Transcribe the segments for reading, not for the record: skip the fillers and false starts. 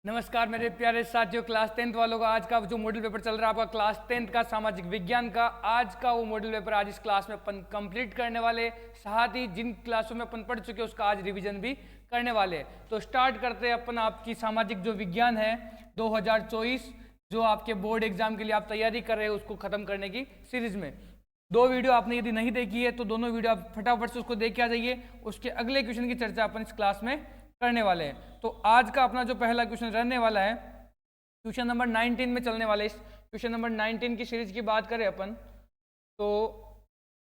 नमस्कार मेरे प्यारे साथियों, क्लास 10th वालों का आज का जो मॉडल पेपर चल रहा है आपका क्लास 10th का सामाजिक विज्ञान का, आज का वो मॉडल पेपर आज इस क्लास में अपन कंप्लीट करने वाले। साथ ही जिन क्लासों में अपन पढ़ चुके हैं उसका आज रिवीजन भी करने वाले हैं। तो स्टार्ट करते हैं अपन आपकी सामाजिक जो विज्ञान है 2024, जो आपके बोर्ड एग्जाम के लिए आप तैयारी कर रहे हैं उसको खत्म करने की सीरीज में। दो वीडियो आपने यदि नहीं देखी है तो दोनों वीडियो आप फटाफट से उसको देख के आ जाइए। उसके अगले क्वेश्चन की चर्चा अपन इस क्लास में करने वाले हैं। तो आज का अपना जो पहला क्वेश्चन रहने वाला है, क्वेश्चन नंबर 19 में चलने वाले। इस क्वेश्चन नंबर 19 की सीरीज की बात करें अपन तो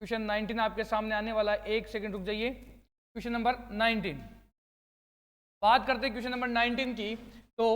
क्वेश्चन 19 आपके सामने आने वाला है। एक सेकंड रुक जाइए। क्वेश्चन नंबर 19 बात करते हैं क्वेश्चन नंबर 19 की। तो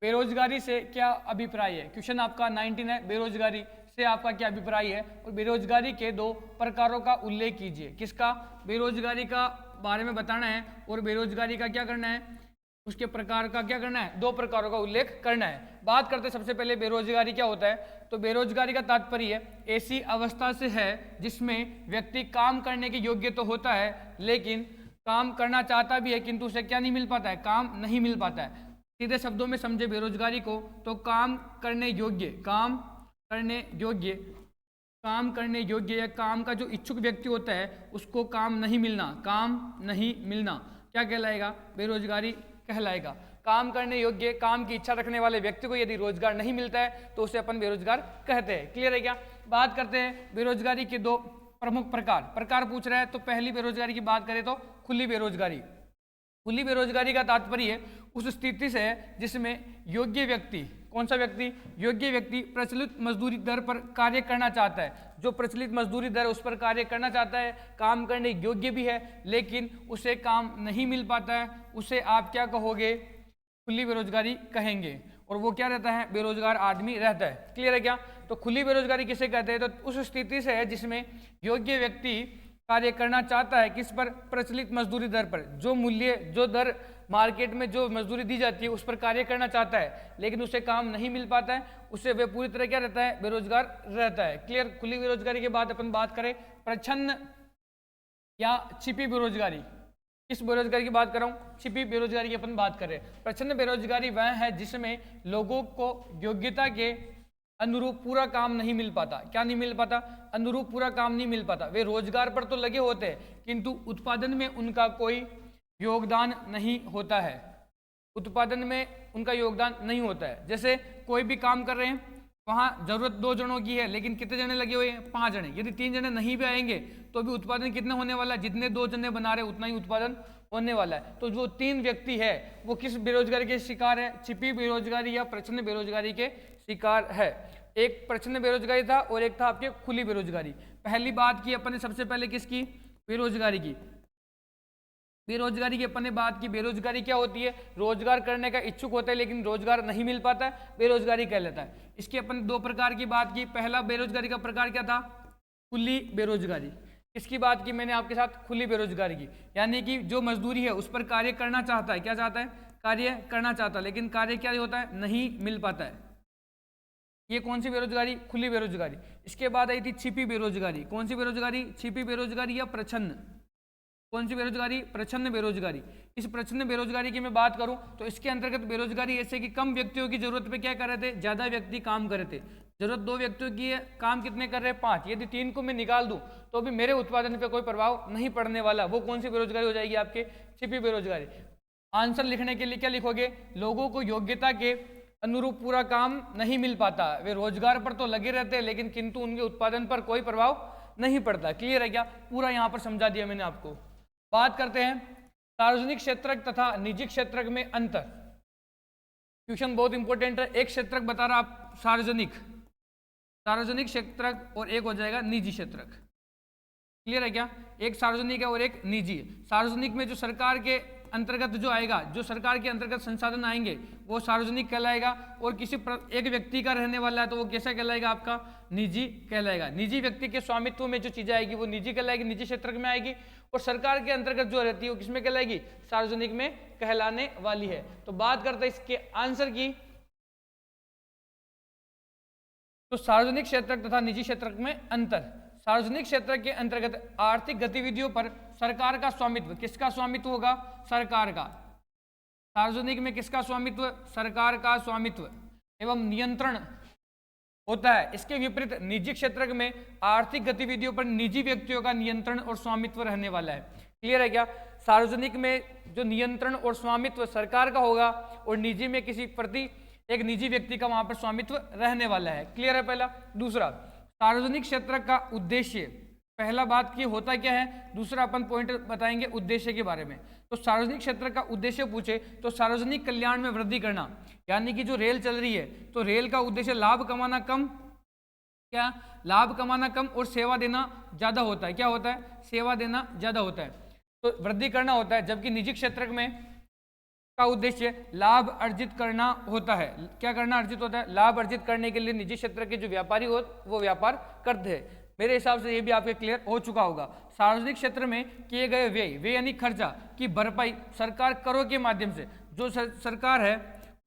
बेरोजगारी से क्या अभिप्राय है? क्वेश्चन आपका 19 है, बेरोजगारी से आपका क्या अभिप्राय है और बेरोजगारी के दो प्रकारों का उल्लेख कीजिए। किसका? बेरोजगारी का बारे में बताना है और बेरोजगारी का क्या करना है, उसके प्रकार का क्या करना है, दो प्रकारों का उल्लेख करना है। बात करते हैं सबसे पहले बेरोजगारी क्या होता है। तो बेरोजगारी का तात्पर्य ऐसी अवस्था से है जिसमें व्यक्ति काम करने के योग्य तो होता है लेकिन काम करना चाहता भी है किंतु उसे क्या नहीं मिल पाता है, काम नहीं मिल पाता है। सीधे शब्दों में समझे बेरोजगारी को तो काम करने योग्य या काम का जो इच्छुक व्यक्ति होता है उसको काम नहीं मिलना क्या कहलाएगा? बेरोजगारी कहलाएगा। काम करने योग्य, काम की इच्छा रखने वाले व्यक्ति को यदि रोजगार नहीं मिलता है तो उसे अपन बेरोजगार कहते हैं। क्लियर है क्या? बात करते हैं बेरोजगारी के दो प्रमुख प्रकार पूछ रहा है। तो पहली बेरोजगारी की बात करें तो खुली बेरोजगारी। खुली बेरोजगारी का तात्पर्य उस स्थिति से है जिसमें योग्य व्यक्ति, कौन सा व्यक्ति? योग्य व्यक्ति प्रचलित मजदूरी दर पर कार्य करना चाहता है। जो प्रचलित मजदूरी दर उस पर कार्य करना चाहता है, काम करने योग्य भी है लेकिन उसे काम नहीं मिल पाता है, उसे आप क्या कहोगे? खुली बेरोजगारी कहेंगे। और वो क्या रहता है? बेरोजगार आदमी रहता है। क्लियर है क्या? तो खुली बेरोजगारी किसे कहते हैं? तो उस स्थिति से है जिसमें योग्य व्यक्ति कार्य करना चाहता है किस पर? प्रचलित मजदूरी दर पर। जो मूल्य, जो दर मार्केट में जो मजदूरी दी जाती है उस पर कार्य करना चाहता है लेकिन उसे काम नहीं मिल पाता है, उससे वे पूरी तरह क्या रहता है? बेरोजगार रहता है। क्लियर? खुली बेरोजगारी के बाद अपन बात करें प्रच्छन्न या छिपी बेरोजगारी। किस बेरोजगारी की बात कर रहा हूं? छिपी बेरोजगारी की अपन बात करें। प्रच्छन्न बेरोजगारी वह है जिसमें लोगों को योग्यता के अनुरूप पूरा काम नहीं मिल पाता। क्या नहीं मिल पाता? अनुरूप पूरा काम नहीं मिल पाता। वे रोजगार पर तो लगे होते हैं किंतु उत्पादन में उनका कोई योगदान नहीं होता है। उत्पादन में उनका योगदान नहीं होता है। जैसे कोई भी काम कर रहे हैं, वहां जरूरत 2 जनों की है लेकिन कितने जने लगे हुए हैं? 5 जने। यदि 3 जने नहीं भी आएंगे तो भी उत्पादन कितना होने वाला है? जितने 2 जने बना रहे उतना ही उत्पादन होने वाला है। तो जो 3 व्यक्ति है वो किस बेरोजगारी के शिकार है? छिपी बेरोजगारी या प्रच्छन्न बेरोजगारी के शिकार है। एक प्रच्छन्न बेरोजगारी था और एक था आपके खुली बेरोजगारी। पहली बात की अपन ने सबसे पहले किसकी? बेरोजगारी की। बेरोजगारी की अपन ने बात की। बेरोजगारी क्या होती है? रोजगार करने का इच्छुक होता है लेकिन रोजगार नहीं मिल पाता है, बेरोजगारी कहलाता है। इसकी अपन 2 प्रकार की बात की। पहला बेरोजगारी का प्रकार क्या था? खुली बेरोजगारी। इसकी बात की मैंने आपके साथ? खुली बेरोजगारी की, यानी कि जो मजदूरी है उस पर कार्य करना चाहता है। क्या चाहता है? कार्य करना चाहता है लेकिन कार्य क्या होता है? नहीं मिल पाता है। ये कौन सी बेरोजगारी? खुली बेरोजगारी। इसके बाद आई थी छिपी बेरोजगारी। कौन सी बेरोजगारी? छिपी बेरोजगारी या प्रच्छन्न। कौन सी बेरोजगारी? प्रच्छन्न बेरोजगारी। इस प्रच्छन्न बेरोजगारी की मैं बात करूं तो इसके अंतर्गत बेरोजगारी ऐसे कि कम व्यक्तियों की जरूरत पे क्या कर रहे थे? ज्यादा व्यक्ति काम कर रहे थे। जरूरत 2 व्यक्तियों की है, काम कितने कर रहे हैं? 5। यदि 3 को मैं निकाल दूं तो भी मेरे उत्पादन पे कोई प्रभाव नहीं पड़ने वाला। वो कौन सी बेरोजगारी हो जाएगी? आपके छिपी बेरोजगारी। आंसर लिखने के लिए क्या लिखोगे? लोगों को योग्यता के अनुरूप पूरा काम नहीं मिल पाता। वे रोजगार पर तो लगे रहते हैं लेकिन किंतु उनके उत्पादन पर कोई प्रभाव नहीं पड़ता। क्लियर है क्या? पूरा यहां पर समझा दिया मैंने आपको। बात करते हैं सार्वजनिक क्षेत्रक तथा निजी क्षेत्रक में अंतर। क्वेश्चन बहुत इंपॉर्टेंट है। एक क्षेत्रक बता रहा आप सार्वजनिक क्षेत्रक और एक हो जाएगा निजी क्षेत्रक। क्लियर है क्या? एक सार्वजनिक है और एक निजी है। सार्वजनिक में जो सरकार के अंतर्गत जो आएगा, जो सरकार के अंतर्गत संसाधन आएंगे वो सार्वजनिक कहलाएगा और किसी एक व्यक्ति का रहने वाला है तो वो कैसा कहलाएगा? आपका निजी कहलाएगा। निजी व्यक्ति के स्वामित्व में जो चीजें आएगी वो निजी कहलाएगी, निजी क्षेत्र में आएगी। और सरकार के अंतर्गत जो रहती है वो किसमें कहलाएगी? सार्वजनिक में कहलाने वाली है। तो बात करते हैं इसके आंसर की। तो सार्वजनिक क्षेत्र तथा निजी क्षेत्र में अंतर। सार्वजनिक क्षेत्र के अंतर्गत आर्थिक गतिविधियों पर सरकार का स्वामित्व। किसका स्वामित्व होगा? सरकार का। सार्वजनिक में किसका स्वामित्व? सरकार का स्वामित्व एवं नियंत्रण होता है। इसके विपरीत निजी क्षेत्र में आर्थिक गतिविधियों पर निजी व्यक्तियों का नियंत्रण और स्वामित्व रहने वाला है। क्लियर है क्या? सार्वजनिक में जो नियंत्रण और स्वामित्व सरकार का होगा और निजी में किसी प्रति एक निजी व्यक्ति का वहां पर स्वामित्व रहने वाला है। क्लियर है पहला। दूसरा, सार्वजनिक क्षेत्र का उद्देश्य, पहला बात की होता क्या है, दूसरा अपन पॉइंट बताएंगे उद्देश्य के बारे में। तो सार्वजनिक क्षेत्र का उद्देश्य पूछे तो सार्वजनिक कल्याण में वृद्धि करना, यानी कि जो रेल चल रही है तो रेल का उद्देश्य लाभ कमाना कम, क्या लाभ कमाना कम और सेवा देना ज्यादा होता है। क्या होता है? सेवा देना ज्यादा होता है, तो वृद्धि करना होता है। जबकि निजी क्षेत्र में का उद्देश्य लाभ अर्जित करना होता है। क्या करना अर्जित होता है? लाभ अर्जित करने के लिए निजी क्षेत्र के जो व्यापारी हो वो व्यापार करते हैं। मेरे हिसाब से ये भी आपके क्लियर हो चुका होगा। सार्वजनिक क्षेत्र में किए गए व्यय यानी खर्चा की भरपाई सरकार करों के माध्यम से, जो सरकार है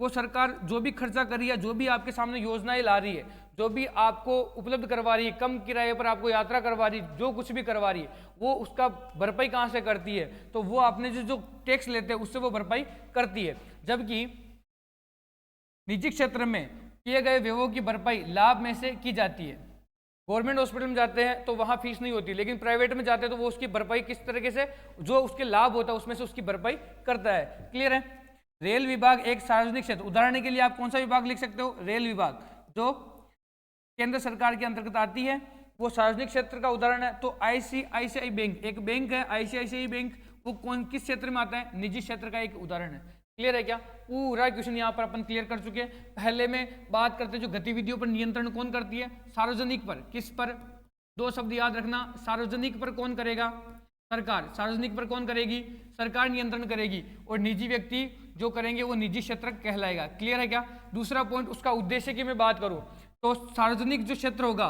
वो सरकार जो भी खर्चा कर रही है, जो भी आपके सामने योजनाएं ला रही है, जो भी आपको उपलब्ध करवा रही है, कम किराए पर आपको यात्रा करवा रही है, जो कुछ भी करवा रही है, वो उसका भरपाई कहाँ से करती है? तो वो आपने जो टैक्स लेते हैं उससे वो भरपाई करती है। जबकि निजी क्षेत्र में किए गए व्ययों की भरपाई लाभ में से की जाती है। गवर्नमेंट हॉस्पिटल में जाते हैं तो वहाँ फीस नहीं होती, लेकिन प्राइवेट में जाते हैं तो वो उसकी भरपाई किस तरीके से, जो उसके लाभ होता है उसमें से उसकी भरपाई करता है। क्लियर है? रेल विभाग एक सार्वजनिक क्षेत्र, उदाहरण के लिए आप कौन सा विभाग लिख सकते हो? रेल विभाग, जो केंद्र सरकार के अंतर्गत आती है, वो सार्वजनिक क्षेत्र का उदाहरण है। तो आईसीआईसीआई बैंक, एक बैंक है आईसीआईसीआई बैंक, वो कौन किस क्षेत्र में आता है? निजी क्षेत्र का एक उदाहरण है। क्लियर है क्या? पूरा क्वेश्चन यहाँ पर अपन क्लियर कर चुके हैं। पहले में बात करते हैं जो गतिविधियों पर नियंत्रण कौन करती है? सार्वजनिक पर। किस पर? दो शब्द याद रखना, सार्वजनिक पर कौन करेगा? सरकार। सार्वजनिक पर कौन करेगी? सरकार नियंत्रण करेगी, और निजी व्यक्ति जो करेंगे वो निजी क्षेत्र कहलाएगा। क्लियर है क्या? दूसरा पॉइंट, उसका उद्देश्य की मैं बात करूं तो सार्वजनिक जो क्षेत्र होगा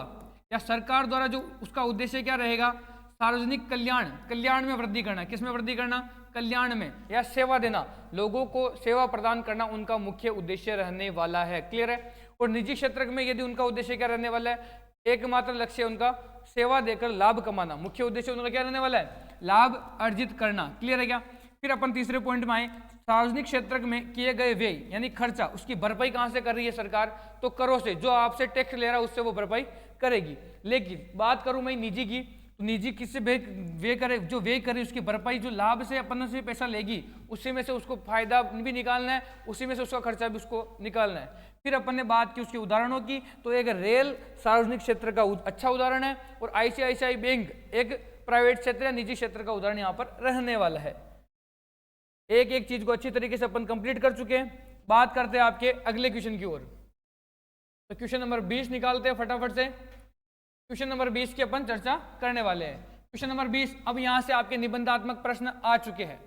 या सरकार द्वारा जो उसका उद्देश्य क्या रहेगा? सार्वजनिक कल्याण, कल्याण में वृद्धि करना। किस में वृद्धि करना? कल्याण में, या सेवा देना, लोगों को सेवा प्रदान करना उनका मुख्य उद्देश्य रहने वाला है। क्लियर है? और निजी क्षेत्र में यदि उनका उद्देश्य क्या रहने वाला है? एकमात्र लक्ष्य उनका सेवा देकर लाभ कमाना, मुख्य उद्देश्य उनका क्या रहने वाला है? लाभ अर्जित करना। क्लियर है क्या? फिर अपन तीसरे पॉइंट में आए, सार्वजनिक क्षेत्र में किए गए व्यय यानी खर्चा, उसकी भरपाई कहां से कर रही है सरकार? तो करों से, जो आपसे टैक्स ले रहा है उससे वो भरपाई करेगी। लेकिन बात करूं मैं निजी की, तो निजी किससे व्यय करे? जो व्यय करे उसकी भरपाई जो लाभ से अपन से पैसा लेगी उसी में से उसको फायदा भी निकालना है, उसी में से उसका खर्चा भी उसको निकालना है। फिर अपन ने बात की उसके उदाहरणों की, तो एक रेल सार्वजनिक क्षेत्र का अच्छा उदाहरण है, और आईसीआईसीआई बैंक एक प्राइवेट क्षेत्र या निजी क्षेत्र का उदाहरण यहाँ पर रहने वाला है। एक एक चीज को अच्छी तरीके से अपन कंप्लीट कर चुके हैं। बात करते हैं आपके अगले क्वेश्चन की ओर। तो क्वेश्चन नंबर 20 निकालते हैं फटाफट से। क्वेश्चन नंबर 20 की अपन चर्चा करने वाले हैं। क्वेश्चन नंबर 20, अब यहां से आपके निबंधात्मक प्रश्न आ चुके हैं।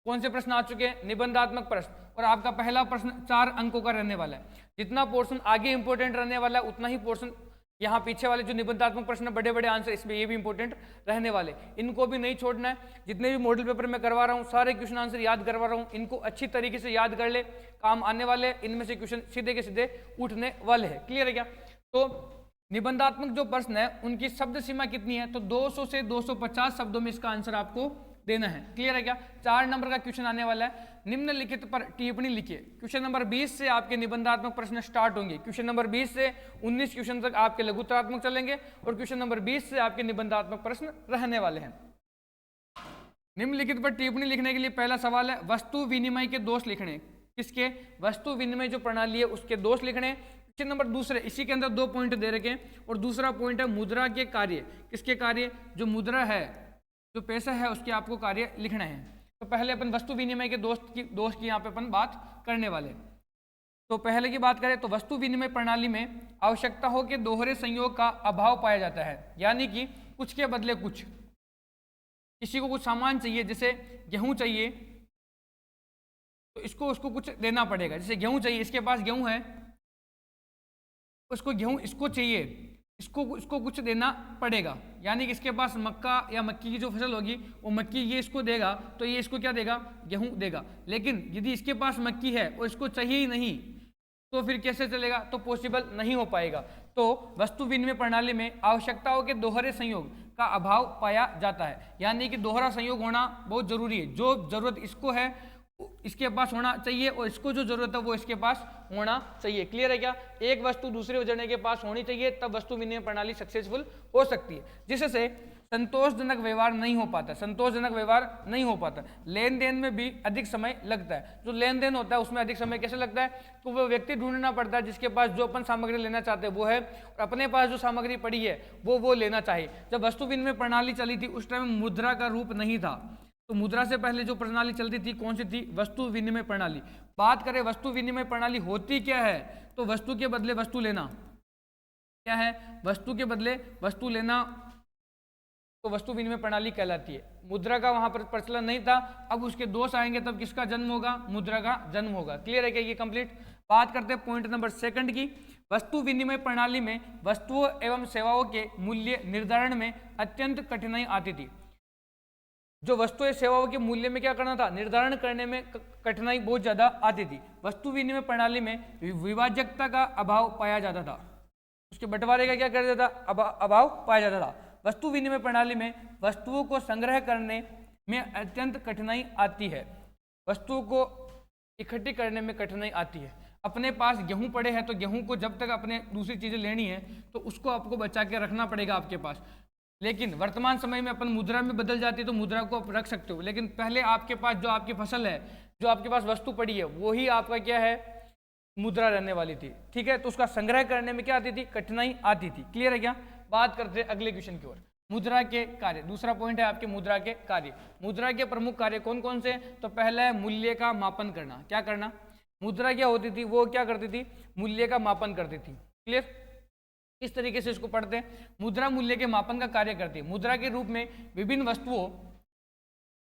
कौन से प्रश्न आ चुके हैं? निबंधात्मक प्रश्न। और आपका पहला प्रश्न 4 अंकों का रहने वाला है। जितना पोर्शन आगे इंपॉर्टेंट रहने वाला है उतना ही पोर्शन यहाँ पीछे वाले जो निबंधात्मक प्रश्न बड़े बड़े आंसर इसमें ये भी इंपॉर्टेंट रहने वाले, इनको भी नहीं छोड़ना है। जितने भी मॉडल पेपर में करवा रहा हूँ सारे क्वेश्चन आंसर याद करवा रहा हूँ, इनको अच्छी तरीके से याद कर ले, काम आने वाले। इनमें से क्वेश्चन सीधे के सीधे उठने वाले हैं। क्लियर है क्या? तो निबंधात्मक जो प्रश्न है उनकी शब्द सीमा कितनी है? तो 200 से 250 शब्दों में इसका आंसर आपको देना है। क्लियर है क्या? 4 नंबर का क्वेश्चन आने वाला है। निम्नलिखित पर टिप्पणी लिखिए। क्वेश्चन नंबर 20 से आपके निबंधात्मक प्रश्न स्टार्ट होंगे। क्वेश्चन नंबर 20 से 19 क्वेश्चन तक आपके लघुत्तरात्मक चलेंगे, और क्वेश्चन नंबर 20 से आपके निबंधात्मक प्रश्न रहने वाले हैं। निम्नलिखित पर टिप्पणी लिखने के लिए पहला सवाल है, वस्तु विनिमय के दोष लिखने। किसके? वस्तु विनिमय जो प्रणाली है उसके दोष लिखने। क्वेश्चन नंबर दूसरे, इसी के अंदर 2 पॉइंट दे रखे हैं, और दूसरा पॉइंट है मुद्रा के कार्य। किसके कार्य? जो मुद्रा है, जो पैसा है, उसके आपको कार्य लिखना है। तो पहले अपन वस्तु विनिमय के दोष की यहाँ पे अपन बात करने वाले। तो पहले की बात करें तो वस्तु विनिमय प्रणाली में आवश्यकता हो के दोहरे संयोग का अभाव पाया जाता है, यानी कि कुछ के बदले कुछ। किसी को कुछ सामान चाहिए, जैसे गेहूं चाहिए तो उसको कुछ देना पड़ेगा। जैसे गेहूं चाहिए, इसके पास गेहूं है, उसको गेहूं इसको चाहिए, इसको कुछ देना पड़ेगा। यानी कि इसके पास मक्का या मक्की की जो फसल होगी वो मक्की ये इसको देगा, तो ये इसको क्या देगा? गेहूं देगा। लेकिन यदि इसके पास मक्की है और इसको चाहिए ही नहीं तो फिर कैसे चलेगा? तो पॉसिबल नहीं हो पाएगा। तो वस्तु विनिमय प्रणाली में आवश्यकताओं के दोहरे संयोग का अभाव पाया जाता है, यानी कि दोहरा संयोग होना बहुत जरूरी है। जो जरूरत इसको है इसके पास होना चाहिए और इसको जो जरूरत है वो इसके पास होना चाहिए। क्लियर है क्या? एक वस्तु दूसरे जने के पास होनी चाहिए, तब वस्तु विनिमय प्रणाली सक्सेसफुल हो सकती है, जिससे संतोषजनक व्यवहार नहीं हो पाता। संतोषजनक व्यवहार नहीं हो पाता। लेन देन में भी अधिक समय लगता है। जो लेन देन होता है उसमें अधिक समय कैसे लगता है? तो वो व्यक्ति ढूंढना पड़ता है जिसके पास जो अपन सामग्री लेना चाहते हैं वो है, और अपने पास जो सामग्री पड़ी है वो लेना चाहिए। जब वस्तु विनिमय प्रणाली चली थी उस टाइम मुद्रा का रूप नहीं था, तो मुद्रा से पहले जो प्रणाली चलती थी कौन सी थी? वस्तु विनिमय प्रणाली। बात करें वस्तु विनिमय प्रणाली होती क्या है, तो वस्तु के बदले वस्तु लेना। क्या है? वस्तु के बदले वस्तु लेना, तो वस्तु विनिमय प्रणाली कहलाती है। मुद्रा का वहां पर प्रचलन नहीं था, अब उसके दोष आएंगे तब किसका जन्म होगा? मुद्रा का जन्म होगा। क्लियर है क्या? ये कंप्लीट। बात करते हैं पॉइंट नंबर 2 की। वस्तु विनिमय प्रणाली में वस्तुओं एवं सेवाओं के मूल्य निर्धारण में अत्यंत कठिनाई आती थी। जो वस्तु या सेवाओं के मूल्य में क्या करना था? निर्धारण करने में कठिनाई बहुत ज्यादा आती थी। वस्तु विनिमय प्रणाली में विभाजकता का अभाव पाया जाता था। उसके बंटवारे का क्या कर देता? अभाव पाया जाता था। वस्तु विनिमय प्रणाली में वस्तुओं को संग्रह करने में अत्यंत कठिनाई आती है। वस्तुओं को इकट्ठी करने में कठिनाई आती है। अपने पास गेहूं पड़े हैं तो गेहूं को जब तक अपने दूसरी चीजें लेनी है तो उसको आपको बचा के रखना पड़ेगा आपके पास। लेकिन वर्तमान समय में अपन मुद्रा में बदल जाती है तो मुद्रा को आप रख सकते हो, लेकिन पहले आपके पास जो आपकी फसल है, जो आपके पास वस्तु पड़ी है, वो ही आपका क्या है? मुद्रा रहने वाली थी। ठीक है, तो उसका संग्रह करने में क्या आती थी? कठिनाई आती थी। क्लियर है क्या? बात करते हैं अगले क्वेश्चन की ओर। मुद्रा के कार्य, दूसरा पॉइंट है आपके मुद्रा के कार्य। मुद्रा के प्रमुख कार्य कौन कौन से? तो पहला है मूल्य का मापन करना। क्या करना? मुद्रा क्या होती थी? वो क्या करती थी? मूल्य का मापन करती थी। क्लियर? इस तरीके से इसको पढ़ते हैं। मुद्रा मूल्य के मापन का कार्य करती है। मुद्रा के रूप में विभिन्न वस्तुओं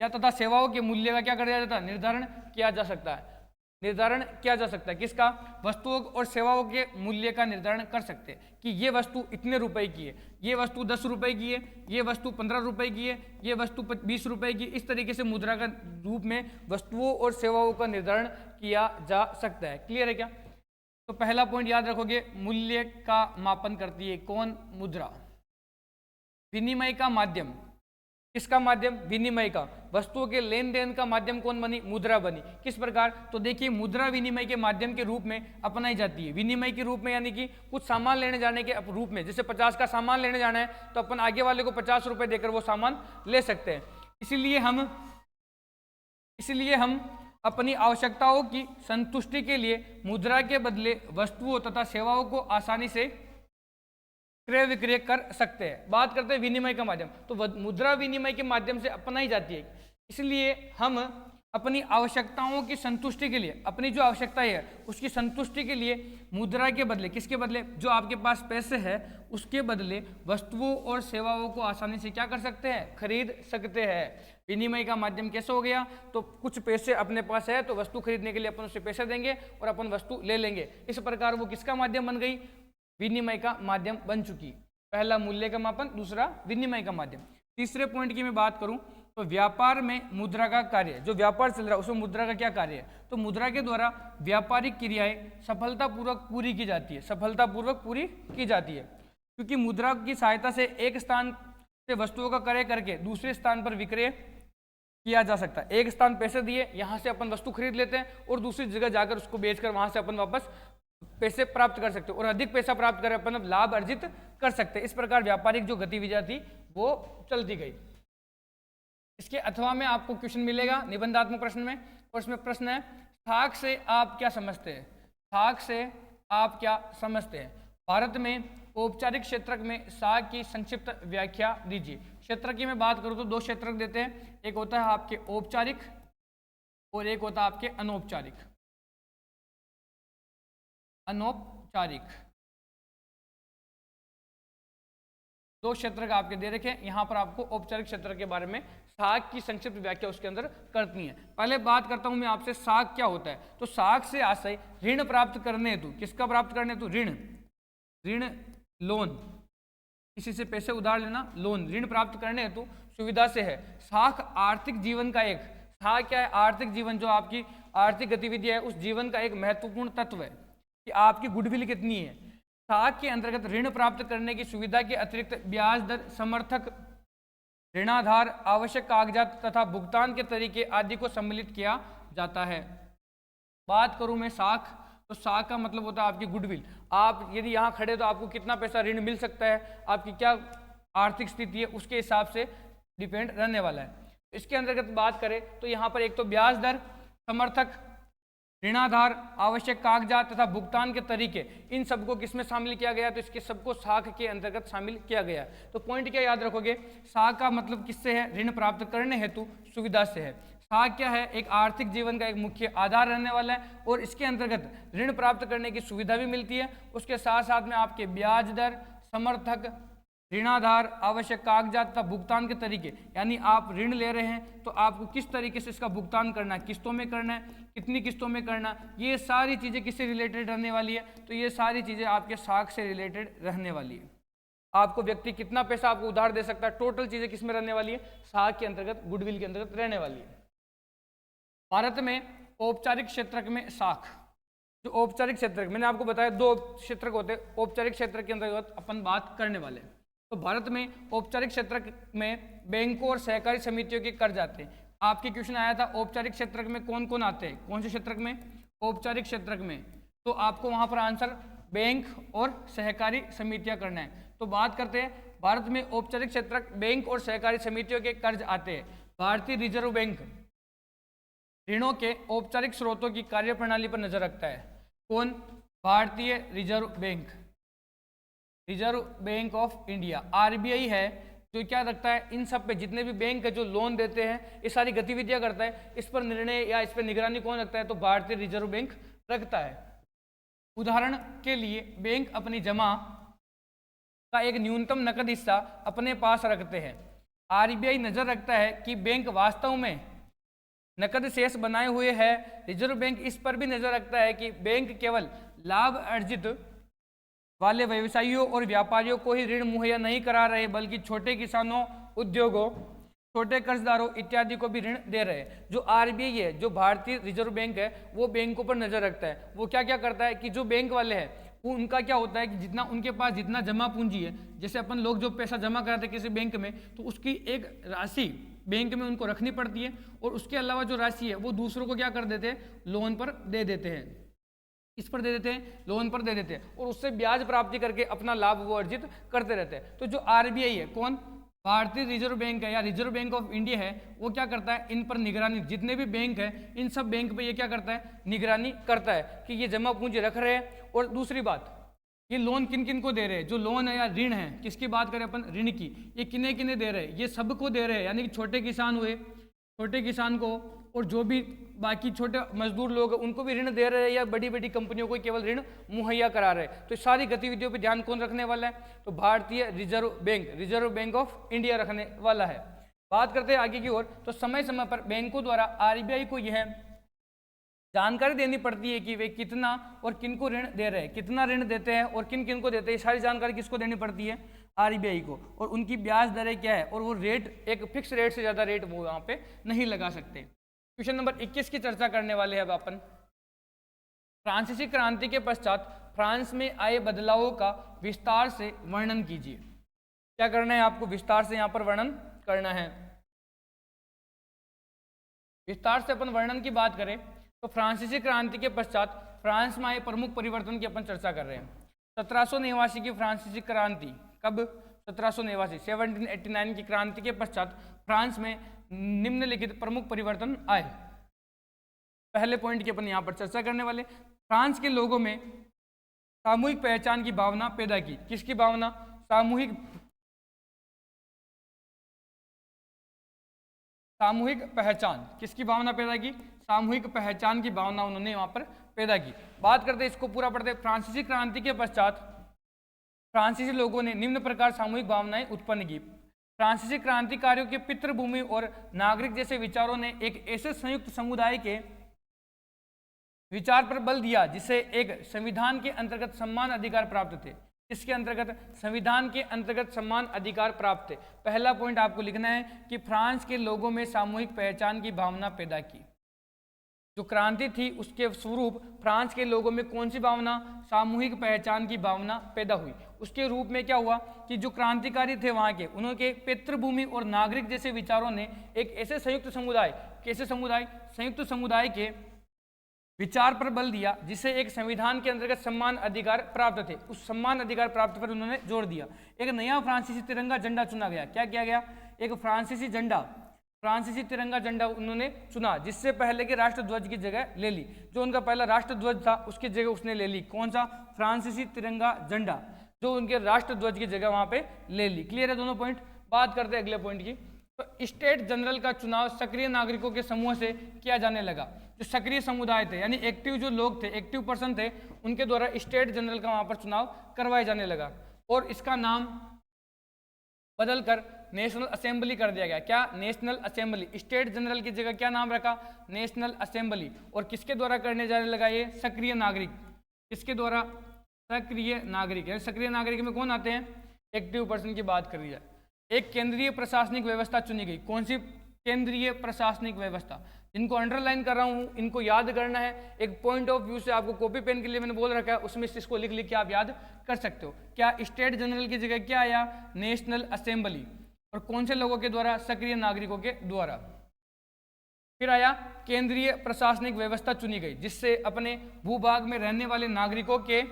या तथा सेवाओं के मूल्य का क्या किया जाता है? निर्धारण किया जा सकता है। निर्धारण किया जा सकता है किसका? वस्तुओं और सेवाओं के मूल्य का निर्धारण कर सकते हैं कि ये वस्तु इतने रुपए की है, ये वस्तु 10 रुपए की है, ये वस्तु 15 रुपए की है, ये वस्तु 20 रुपए की। इस तरीके से मुद्रा का रूप में वस्तुओं और सेवाओं का निर्धारण किया जा सकता है। क्लियर है क्या? तो पहला पॉइंट याद रखोगे, मूल्य का मापन करती है कौन? मुद्रा। विनिमय का माध्यम, किसका माध्यम? विनिमय का। वस्तुओं के लेन देन का माध्यम कौन बनी? मुद्रा बनी। किस प्रकार? तो देखिए, मुद्रा विनिमय के माध्यम के रूप में अपनाई जाती है। विनिमय के रूप में यानी कि कुछ सामान लेने जाने के रूप में। जैसे 50 का सामान लेने जाना है तो अपन आगे वाले को 50 रुपए देकर वो सामान ले सकते हैं। इसीलिए हम अपनी आवश्यकताओं की संतुष्टि के लिए मुद्रा के बदले वस्तुओं तथा सेवाओं को आसानी से क्रय विक्रय कर सकते हैं। बात करते हैं विनिमय का माध्यम, तो मुद्रा विनिमय के माध्यम से अपनाई जाती है। इसलिए हम अपनी आवश्यकताओं की संतुष्टि के लिए, अपनी जो आवश्यकता है उसकी संतुष्टि के लिए मुद्रा के बदले, किसके बदले? जो आपके पास पैसे है उसके बदले वस्तुओं और सेवाओं को आसानी से क्या कर सकते हैं? खरीद सकते हैं। विनिमय का माध्यम कैसे हो गया? तो कुछ पैसे अपने पास है तो वस्तु खरीदने के लिए अपन उसे पैसे देंगे और अपन वस्तु ले लेंगे। इस प्रकार वो किसका माध्यम बन गई? विनिमय का माध्यम बन चुकी। पहला मूल्य का मापन, दूसरा विनिमय का माध्यम। तीसरे पॉइंट की मैं बात करूं तो व्यापार में मुद्रा का कार्य, जो व्यापार चल रहा है उसमें मुद्रा का क्या कार्य है? तो मुद्रा के द्वारा व्यापारिक क्रियाएं सफलतापूर्वक पूरी की जाती है। सफलतापूर्वक पूरी की जाती है क्योंकि मुद्रा की सहायता से एक स्थान से वस्तुओं का क्रय करके दूसरे स्थान पर विक्रय किया जा सकता है। एक स्थान पैसे दिए, यहाँ से अपन वस्तु खरीद लेते हैं और दूसरी जगह जाकर उसको बेचकर वहां से अपन वापस पैसे प्राप्त कर सकते हैं और अधिक पैसा प्राप्त कर अपन लाभ अर्जित कर सकते हैं। इस प्रकार व्यापारिक जो गतिविधियां थी वो चलती गई। इसके अथवा में आपको क्वेश्चन मिलेगा निबंधात्मक प्रश्न में, और इसमें प्रश्न है, साख से आप क्या समझते हैं? साख से आप क्या समझते हैं? भारत में औपचारिक क्षेत्रक में साख की संक्षिप्त व्याख्या दीजिए। क्षेत्र की मैं बात करूं तो दो क्षेत्रक देते हैं, एक होता है आपके औपचारिक और एक होता है आपके अनौपचारिक। अनौपचारिक दो क्षेत्र का आपके दे रखे। यहां पर आपको औपचारिक क्षेत्र के बारे में साख की संक्षिप्त व्याख्या उसके अंदर करनी है। पहले बात करता हूं मैं आपसे, साख क्या होता है? तो साख से आशय ऋण प्राप्त करने हेतु, किसका प्राप्त करने हेतु? ऋण। ऋण, लोन, किसी से पैसे उधार लेना, लोन, ऋण प्राप्त करने हेतु सुविधा से है। साख आर्थिक जीवन का एक, साख क्या है? आर्थिक जीवन, जो आपकी आर्थिक गतिविधि है उस जीवन का एक महत्वपूर्ण तत्व है कि आपकी गुडविल कितनी है। साख के अंतर्गत ऋण प्राप्त करने की सुविधा के अतिरिक्त ब्याज दर, समर्थक, ऋणाधार, आवश्यक कागजात तथा भुगतान के तरीके आदि को सम्मिलित किया जाता है। बात करूं मैं साख, तो साख का मतलब होता है आपकी गुडविल। आप यदि यहाँ खड़े तो आपको कितना पैसा ऋण मिल सकता है, आपकी क्या आर्थिक स्थिति है, उसके हिसाब से डिपेंड रहने वाला है। इसके अंतर्गत बात करें तो यहाँ पर एक तो ब्याज दर, समर्थक, ऋणाधार, आवश्यक कागजात तथा भुगतान के तरीके, इन सबको किसमें शामिल किया गया, तो इसके सबको साख के अंतर्गत शामिल किया गया। तो पॉइंट क्या याद रखोगे, साख का मतलब किससे है, ऋण प्राप्त करने हेतु सुविधा से है। साख क्या है, एक आर्थिक जीवन का एक मुख्य आधार रहने वाला है और इसके अंतर्गत ऋण प्राप्त करने की सुविधा भी मिलती है। उसके साथ साथ में आपके ब्याज दर, समर्थक, ऋणाधार, आवश्यक कागजात तथा भुगतान के तरीके, यानी आप ऋण ले रहे हैं तो आपको किस तरीके से इसका भुगतान करना है, किस्तों में करना है, कितनी किस्तों में करना, ये सारी चीज़ें किससे रिलेटेड रहने वाली है, तो ये सारी चीज़ें आपके साख से रिलेटेड रहने वाली है। आपको व्यक्ति कितना पैसा आपको उधार दे सकता है, टोटल चीज़ें किस में रहने वाली है, साख के अंतर्गत, गुडविल के अंतर्गत रहने वाली है। भारत में औपचारिक क्षेत्र में साख, जो औपचारिक क्षेत्र, मैंने आपको बताया दो क्षेत्र होते हैं, औपचारिक क्षेत्र के अंतर्गत अपन बात करने वाले हैं। तो भारत में औपचारिक क्षेत्र में बैंकों और सहकारी समितियों के कर्ज आते हैं। आपके क्वेश्चन आया था औपचारिक क्षेत्र में कौन कौन आते हैं, कौन से क्षेत्र में, औपचारिक क्षेत्र में, तो आपको वहां पर आंसर बैंक और सहकारी समितियां करना है। तो बात करते हैं, भारत में औपचारिक क्षेत्र बैंक और सहकारी समितियों के कर्ज आते हैं। भारतीय रिजर्व बैंक ऋणों के औपचारिक स्रोतों की कार्यप्रणाली पर नजर रखता है। कौन, भारतीय reserve bank, reserve bank of India, RBI है जो क्या रखता है, इन सब पे जितने भी बैंक है जो लोन देते हैं, ये सारी गतिविधियां करता है, इस पर निर्णय या इस पर निगरानी कौन रखता है, तो भारतीय रिजर्व बैंक रखता है। उदाहरण के लिए बैंक अपनी जमा का एक न्यूनतम नकद हिस्सा अपने पास रखते हैं। आरबीआई नजर रखता है कि बैंक वास्तव में नकद शेष बनाए हुए है। रिजर्व बैंक इस पर भी नजर रखता है कि बैंक केवल लाभ अर्जित वाले व्यवसायियों और व्यापारियों को ही ऋण मुहैया नहीं करा रहे, बल्कि छोटे किसानों, उद्योगों, छोटे कर्जदारों इत्यादि को भी ऋण दे रहे हैं। जो आरबीआई है, जो भारतीय रिजर्व बैंक है, वो बैंकों पर नजर रखता है। वो क्या क्या करता है कि जो बैंक वाले हैं वो उनका क्या होता है कि जितना उनके पास जितना जमा पूंजी है, जैसे अपन लोग जो पैसा जमा कराते हैं किसी बैंक में, तो उसकी एक राशि बैंक में उनको रखनी पड़ती है और उसके अलावा जो राशि है वो दूसरों को क्या कर देते हैं, लोन पर दे देते हैं, इस पर दे देते हैं, लोन पर दे देते हैं और उससे ब्याज प्राप्ति करके अपना लाभ वो अर्जित करते रहते हैं। तो जो आरबीआई है, कौन, भारतीय रिजर्व बैंक है या रिजर्व बैंक ऑफ इंडिया है, वो क्या करता है, इन पर निगरानी, जितने भी बैंक है इन सब बैंक पे ये क्या करता है, निगरानी करता है कि ये जमा पूंजी रख रहे हैं। और दूसरी बात, ये लोन किन किन को दे रहे हैं, जो लोन है या ऋण है, किसकी बात करें अपन, ऋण की, ये किन्हें किन्हें दे रहे हैं, ये सबको दे रहे हैं, यानी कि छोटे किसान हुए, छोटे किसान को, और जो भी बाकी छोटे मजदूर लोग हैं उनको भी ऋण दे रहे हैं, या बड़ी बड़ी कंपनियों को केवल ऋण मुहैया करा रहे हैं। तो सारी गतिविधियों पे ध्यान कौन रखने वाला है, तो भारतीय reserve bank, reserve bank of India रखने वाला है। बात करते हैं आगे की ओर, तो समय समय पर बैंकों द्वारा आरबीआई को यह जानकारी देनी पड़ती है कि वे कितना और किन को ऋण दे रहे हैं, कितना ऋण देते हैं और किन किन को देते हैं, सारी जानकारी किसको देनी पड़ती है, आरबीआई को। और उनकी ब्याज दरें क्या है, और वो रेट एक फिक्स रेट से ज़्यादा रेट वो यहाँ पे नहीं लगा सकते। क्वेश्चन नंबर 21 की चर्चा करने वाले हैं अब अपन। फ्रांसीसी क्रांति के पश्चात फ्रांस में आए बदलावों का विस्तार से वर्णन कीजिए। क्या करना है आपको, विस्तार से यहाँ पर वर्णन करना है। विस्तार से अपन वर्णन की बात करें तो फ्रांसीसी क्रांति के पश्चात फ्रांस में आए प्रमुख परिवर्तन की अपन चर्चा कर रहे हैं। 1789 की फ्रांसीसी क्रांति, कब, 1789, 1789 की क्रांति के पश्चात फ्रांस में निम्नलिखित प्रमुख परिवर्तन आए। पहले पॉइंट की अपन यहाँ पर चर्चा करने वाले, फ्रांस के लोगों में सामूहिक पहचान की भावना पैदा की। किसकी भावना, सामूहिक पहचान, किसकी भावना पैदा की, सामूहिक पहचान की भावना उन्होंने वहां पर पैदा की। बात करते इसको पूरा पढ़ते, फ्रांसीसी क्रांति के पश्चात फ्रांसीसी लोगों ने निम्न प्रकार सामूहिक भावनाएं उत्पन्न की। फ्रांसीसी क्रांतिकारियों के पितृभूमि और नागरिक जैसे विचारों ने एक ऐसे संयुक्त समुदाय के विचार पर बल दिया जिसे एक संविधान के अंतर्गत सम्मान अधिकार प्राप्त थे। इसके अंतर्गत, संविधान के अंतर्गत सम्मान अधिकार प्राप्त थे। पहला पॉइंट आपको लिखना है कि फ्रांस के लोगों में सामूहिक पहचान की भावना पैदा की। जो क्रांति थी उसके स्वरूप फ्रांस के लोगों में कौन सी भावना, सामूहिक पहचान की भावना पैदा हुई। उसके रूप में क्या हुआ कि जो क्रांतिकारी थे वहाँ के, उन्होंने पितृभूमि और नागरिक जैसे विचारों ने एक ऐसे संयुक्त समुदाय कैसे समुदाय? संयुक्त समुदाय के विचार पर बल दिया जिसे एक संविधान के अंतर्गत सम्मान अधिकार प्राप्त थे, उस सम्मान अधिकार प्राप्त पर उन्होंने जोर दिया। एक नया फ्रांसीसी तिरंगा झंडा चुना गया। क्या किया गया? एक फ्रांसीसी तिरंगा झंडा उन्होंने चुना, जिससे पहले के राष्ट्रध्वज की जगह ले ली। जो उनका पहला राष्ट्रध्वज था उसकी जगह उसने ले ली। कौन सा? फ्रांसीसी तिरंगा झंडा, जो उनके राष्ट्रध्वज की जगह वहां पे ले ली। क्लियर है दोनों पॉइंट? बात करते हैं अगले पॉइंट की। तो स्टेट जनरल का चुनाव सक्रिय नागरिकों के समूह से किया जाने लगा। जो सक्रिय समुदाय थे यानी एक्टिव जो लोग थे, एक्टिव पर्सन थे, उनके द्वारा स्टेट जनरल का वहां पर चुनाव करवाया जाने लगा और इसका नाम बदलकर नेशनल असेंबली कर दिया गया। क्या? National assembly. स्टेट जनरल की जगह क्या नाम रखा? National assembly. और किसके द्वारा करने जाने लगा ये? सक्रिय नागरिक। किसके द्वारा? सक्रिय नागरिक। सक्रिय नागरिक में कौन आते हैं? एक्टिव पर्सन की बात करी जाए। एक केंद्रीय प्रशासनिक व्यवस्था चुनी गई। कौन सी केंद्रीय प्रशासनिक व्यवस्था? जिनको अंडरलाइन कर रहा हूं इनको याद करना है। एक पॉइंट ऑफ व्यू से आपको कॉपी पेन के लिए मैंने बोल रखा है, उसमें इसको लिख लिख के आप याद कर सकते हो। क्या? स्टेट जनरल की जगह क्या आया? National assembly. और कौन से लोगों के द्वारा? सक्रिय नागरिकों के द्वारा। फिर आया केंद्रीय प्रशासनिक व्यवस्था चुनी गई, जिससे अपने भूभाग में रहने वाले नागरिकों के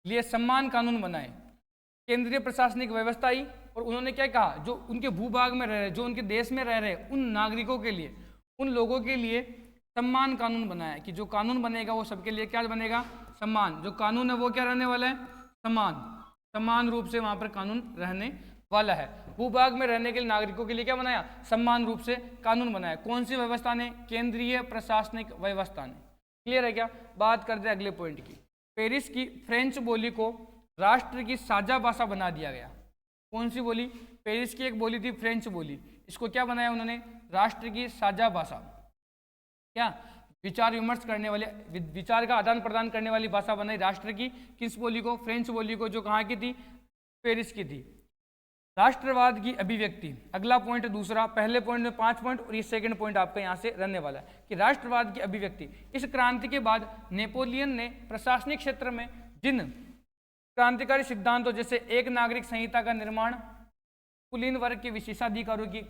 लिए सम्मान कानून बनाए। केंद्रीय प्रशासनिक व्यवस्था आई और उन्होंने क्या कहा? जो उनके भूभाग में रह रहे, जो उनके देश में रह रहे उन नागरिकों के लिए, उन लोगों के लिए सम्मान कानून बनाया कि जो कानून बनेगा वो सबके लिए क्या बनेगा? सम्मान। जो कानून है वो क्या रहने वाला है? समान रूप से वहां पर कानून रहने वाला है। भूभाग में रहने के लिए नागरिकों के लिए क्या बनाया? समान रूप से कानून बनाया। कौन सी व्यवस्था ने? केंद्रीय प्रशासनिक व्यवस्था ने। क्लियर है क्या? बात करते हैं अगले पॉइंट की। पेरिस की फ्रेंच बोली को राष्ट्र की साझा भाषा बना दिया गया। कौन सी बोली? पेरिस की एक बोली थी फ्रेंच बोली, इसको क्या बनाया उन्होंने? राष्ट्र की साझा भाषा। क्या? विचार विमर्श करने वाले, विचार का आदान प्रदान करने वाली भाषा बनाई राष्ट्र की। किस बोली को? फ्रेंच बोली को, जो कहाँ की थी? पेरिस की थी। राष्ट्रवाद की अभिव्यक्ति, अगला पॉइंट दूसरा। पहले पॉइंट में 5 पॉइंट और ये सेकंड पॉइंट आपका यहाँ से रहने वाला है कि राष्ट्रवाद की अभिव्यक्ति। इस क्रांति के बाद नेपोलियन ने प्रशासनिक क्षेत्र में जिन क्रांतिकारी सिद्धांतों जैसे एक नागरिक संहिता का निर्माण, कुलीन वर्ग के विशेषाधिकारों की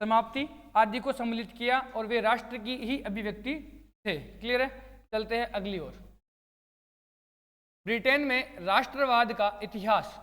समाप्ति आदि को सम्मिलित किया और वे राष्ट्र की ही अभिव्यक्ति थे। क्लियर है? चलते हैं अगली ओर। ब्रिटेन में राष्ट्रवाद का इतिहास।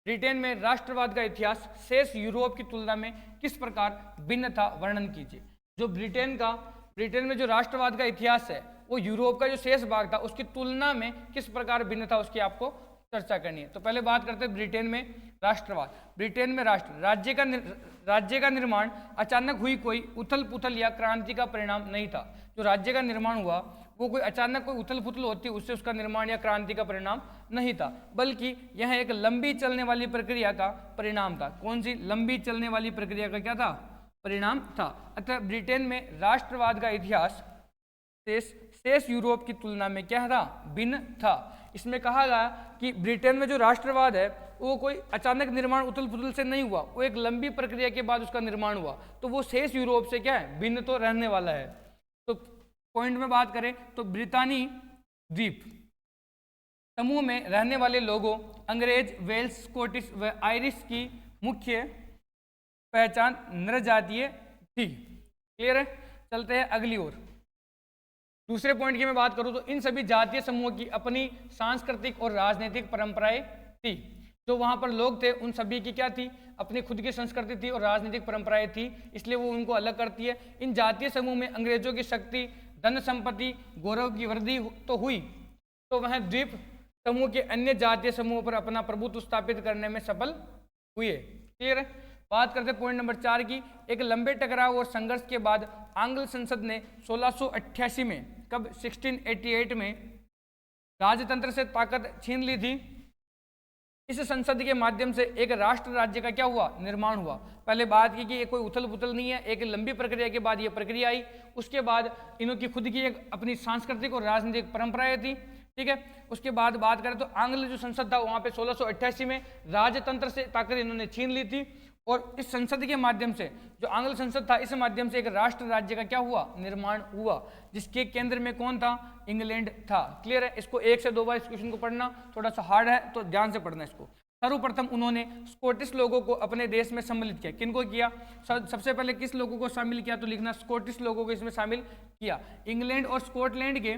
ब्रिटेन में राष्ट्रवाद का इतिहास शेष यूरोप की तुलना में किस प्रकार भिन्न था? वर्णन कीजिए। जो ब्रिटेन में जो राष्ट्रवाद का इतिहास है वो यूरोप का जो शेष भाग था उसकी तुलना में किस प्रकार भिन्न था, उसकी आपको चर्चा करनी है। तो पहले बात करते हैं ब्रिटेन में राष्ट्रवाद। ब्रिटेन में राज्य का निर्माण अचानक हुई कोई उथल पुथल या क्रांति का परिणाम नहीं था। जो राज्य का निर्माण हुआ वो कोई अचानक कोई उथल पुथल होती उससे उसका निर्माण या क्रांति का परिणाम नहीं था, बल्कि यह एक लंबी चलने वाली प्रक्रिया का परिणाम था। कौन सी? लंबी चलने वाली प्रक्रिया का क्या था? परिणाम था। अतः ब्रिटेन में राष्ट्रवाद का इतिहास शेष यूरोप की तुलना में क्या था? भिन्न था। इसमें कहा गया कि ब्रिटेन में जो राष्ट्रवाद है वो कोई अचानक निर्माण उथल पुथल से नहीं हुआ, वो एक लंबी प्रक्रिया के बाद उसका निर्माण हुआ, तो वो शेष यूरोप से क्या है? भिन्न तो रहने वाला है। तो पॉइंट में बात करें तो ब्रितानी द्वीप समूह में रहने वाले लोगों अंग्रेज, वेल्स, स्कॉटिश व आयरिश की मुख्य पहचान नृजातीय थी। क्लियर है? चलते हैं अगली ओर। दूसरे पॉइंट की मैं बात करूं तो इन सभी जातीय समूहों की अपनी सांस्कृतिक और राजनीतिक परंपराएं थी। जो वहां पर लोग थे उन सभी की क्या थी? अपनी खुद की संस्कृति थी और राजनीतिक परंपराएं थी, इसलिए वो उनको अलग करती है। इन जातीय समूह में अंग्रेजों की शक्ति, धन संपत्ति, गौरव की वृद्धि तो हुई, तो वह द्वीप समूह के अन्य जातीय समूहों पर अपना प्रभुत्व स्थापित करने में सफल हुए। क्लियर है? बात करते पॉइंट नंबर 4 की। एक लंबे टकराव और संघर्ष के बाद आंग्ल संसद ने 1688 में, कब? 1688 में राजतंत्र से ताकत छीन ली थी। इस संसद के माध्यम से एक राष्ट्र राज्य का क्या हुआ? निर्माण हुआ। पहले बात की कि ये कोई उथल पुथल नहीं है, एक लंबी प्रक्रिया के बाद ये प्रक्रिया आई। उसके बाद इन्हों की खुद की एक अपनी सांस्कृतिक और राजनीतिक परंपराएं थी। ठीक है? उसके बाद बात करें तो आंग्ल जो संसद था वहां पे 1688 में राजतंत्र से ताकत इन्होंने छीन ली थी और इस संसद के माध्यम से, जो आंग्ल संसद था, इस माध्यम से एक राष्ट्र राज्य का क्या हुआ? निर्माण हुआ, जिसके केंद्र में कौन था? इंग्लैंड था। क्लियर है? इसको 1 से 2 बार इस क्वेश्चन को पढ़ना, थोड़ा सा हार्ड है तो ध्यान से पढ़ना इसको। सर्वप्रथम उन्होंने स्कॉटिश लोगों को अपने देश में सम्मिलित किया। किनको किया? सबसे पहले किस लोगों को शामिल किया? तो लिखना स्कॉटिश लोगों को इसमें शामिल किया। इंग्लैंड और स्कॉटलैंड के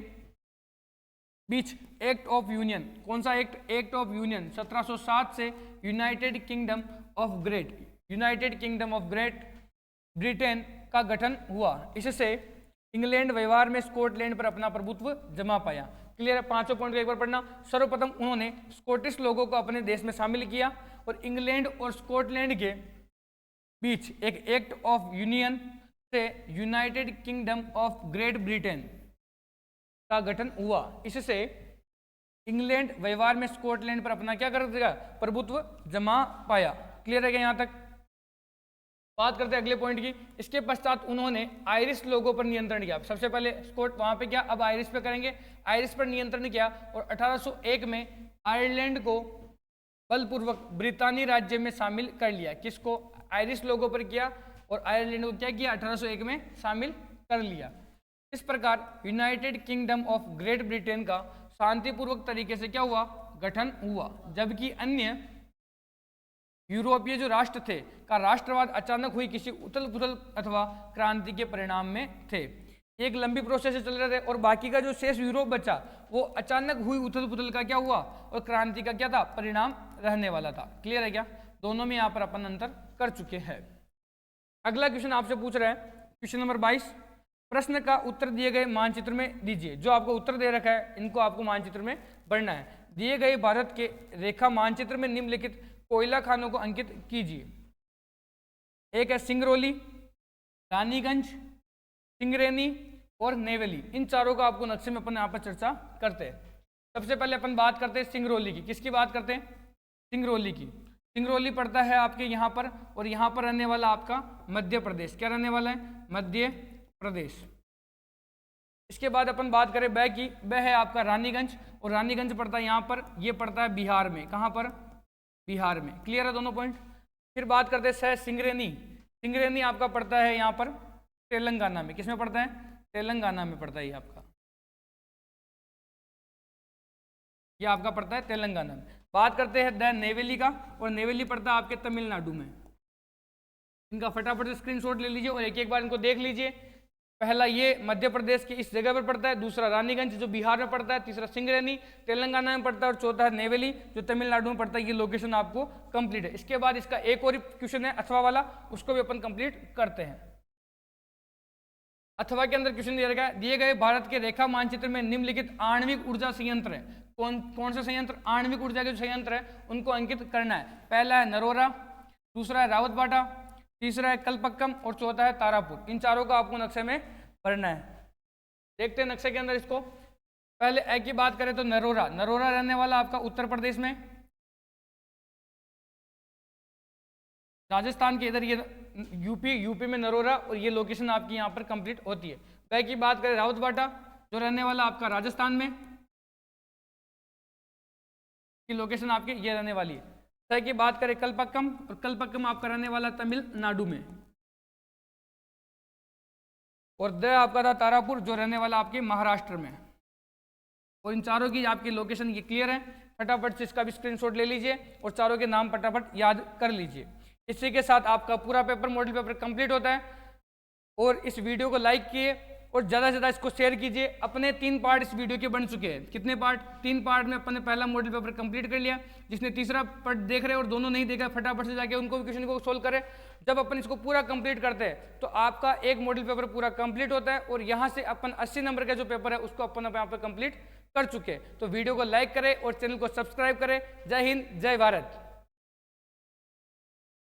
बीच एक्ट ऑफ यूनियन, कौन सा एक्ट? एक्ट ऑफ यूनियन 1707 से United kingdom of great Britain का गठन हुआ। इससे इंग्लैंड व्यवहार में स्कॉटलैंड पर अपना प्रभुत्व जमा पाया। क्लियर है? पांचों पॉइंट को एक बार पढ़ना। सर्वप्रथम उन्होंने स्कॉटिश लोगों को अपने देश में शामिल किया और इंग्लैंड और स्कॉटलैंड के बीच एक एक्ट ऑफ यूनियन से United kingdom of great Britain का गठन हुआ। इससे इंग्लैंड व्यवहार में स्कॉटलैंड पर अपना क्या कर देगा? प्रभुत्व जमा पाया। क्लियर है क्या यहाँ तक? बात करते हैं अगले पॉइंट की। इसके पश्चात उन्होंने आयरिश लोगों पर नियंत्रण किया। सबसे पहले स्कॉट वहां पे किया, अब आयरिश पे करेंगे। आयरिश पर नियंत्रण किया और 1801 में आयरलैंड को बलपूर्वक ब्रितानी राज्य में शामिल कर लिया। किसको? आयरिश लोगों पर किया और आयरलैंड को क्या किया? 1801 में शामिल कर लिया। इस प्रकार United kingdom of great Britain का शांतिपूर्वक तरीके से क्या हुआ? गठन हुआ। जबकि अन्य यूरोपीय जो राष्ट्र थे का राष्ट्रवाद अचानक हुई किसी उथल पुथल अथवा क्रांति के परिणाम में थे। एक लंबी प्रोसेस से चल रहे थे और बाकी का जो शेष यूरोप बचा वो अचानक हुई उथल पुथल का क्या हुआ और क्रांति का क्या था? परिणाम रहने वाला था। क्लियर है क्या? दोनों में यहाँ पर अपन अंतर कर चुके हैं। अगला क्वेश्चन आपसे पूछ रहा है, क्वेश्चन नंबर 22। प्रश्न का उत्तर दिए गए मानचित्र में दीजिए। जो आपको उत्तर दे रखा है इनको आपको मानचित्र में बढ़ना है। दिए गए भारत के रेखा मानचित्र में निम्नलिखित कोयला खानों को अंकित कीजिए। एक है सिंगरौली, रानीगंज, सिंगरेनी और नेवेली। इन चारों का आपको नक्शे में अपन यहाँ पर चर्चा करते हैं। सबसे पहले अपन बात करते हैं सिंगरौली की। किसकी बात करते हैं? सिंगरौली की। सिंगरौली पड़ता है आपके यहाँ पर और यहाँ पर रहने वाला आपका मध्य प्रदेश। क्या रहने वाला है? मध्य प्रदेश। इसके बाद अपन बात करें ब की। ब है आपका रानीगंज और रानीगंज पड़ता है यहाँ पर, ये पड़ता है बिहार में। कहाँ पर? बिहार में। क्लियर है दोनों पॉइंट? फिर बात करते हैं सिंगरेनी। सिंगरेनी आपका पड़ता है यहाँ पर तेलंगाना में। किसमें पड़ता है? तेलंगाना में पड़ता है। ये आपका पड़ता है तेलंगाना में। बात करते हैं द नेवेली का और नेवेली पड़ता है आपके तमिलनाडु में। इनका फटाफट से स्क्रीनशॉट ले लीजिए और एक एक बार इनको देख लीजिए। पहला ये मध्य प्रदेश की इस जगह पर पड़ता है, दूसरा रानीगंज जो बिहार में पड़ता है, तीसरा सिंगरेनी तेलंगाना में पड़ता है और चौथा है नेवेली जो तमिलनाडु में पड़ता है। ये लोकेशन आपको कंप्लीट है। इसके बाद इसका एक और क्वेश्चन है अथवा वाला, उसको भी अपन कंप्लीट करते हैं। अथवा के अंदर क्वेश्चन दिया गया है, दिए गए भारत के रेखा मानचित्र में निम्नलिखित आणविक ऊर्जा संयंत्र है। कौन से संयंत्र? आणविक ऊर्जा के जो संयंत्र है उनको अंकित करना है। पहला है नरोरा, दूसरा है रावतबाटा, तीसरा है कलपक्कम और चौथा है तारापुर। इन चारों को आपको नक्शे में भरना है। देखते हैं नक्शे के अंदर इसको। पहले ए की बात करें तो नरोरा, नरोरा रहने वाला आपका उत्तर प्रदेश में, राजस्थान के इधर ये यूपी में नरोरा और ये लोकेशन आपकी यहाँ पर कंप्लीट होती है। बे की बात करें रावतबाटा जो रहने वाला आपका राजस्थान में, की लोकेशन आपकी ये रहने वाली है। सही की बात करें कलपक्कम, और कलपक्कम आपका रहने वाला तमिलनाडु में, और द आपका था तारापुर जो रहने वाला आपके महाराष्ट्र में। और इन चारों की आपकी लोकेशन ये क्लियर है। फटाफट से इसका भी स्क्रीनशॉट ले लीजिए और चारों के नाम फटाफट याद कर लीजिए। इसी के साथ आपका पूरा पेपर, मॉडल पेपर कंप्लीट होता है। और इस वीडियो को लाइक किए और ज़्यादा से ज़्यादा इसको शेयर कीजिए। अपने 3 पार्ट इस वीडियो के बन चुके हैं। कितने पार्ट? 3 पार्ट में अपन ने पहला मॉडल पेपर कंप्लीट कर लिया। जिसने तीसरा पार्ट देख रहे और दोनों नहीं देखा, फटाफट से जाके उनको भी क्वेश्चन को सोल्व करें। जब अपन इसको पूरा कंप्लीट करते हैं तो आपका एक मॉडल पेपर पूरा कंप्लीट होता है और यहाँ से अपन 80 नंबर का जो पेपर है उसको अपन यहाँ पर कंप्लीट कर चुके हैं। तो वीडियो को लाइक करें और चैनल को सब्सक्राइब करें। जय हिंद, जय भारत।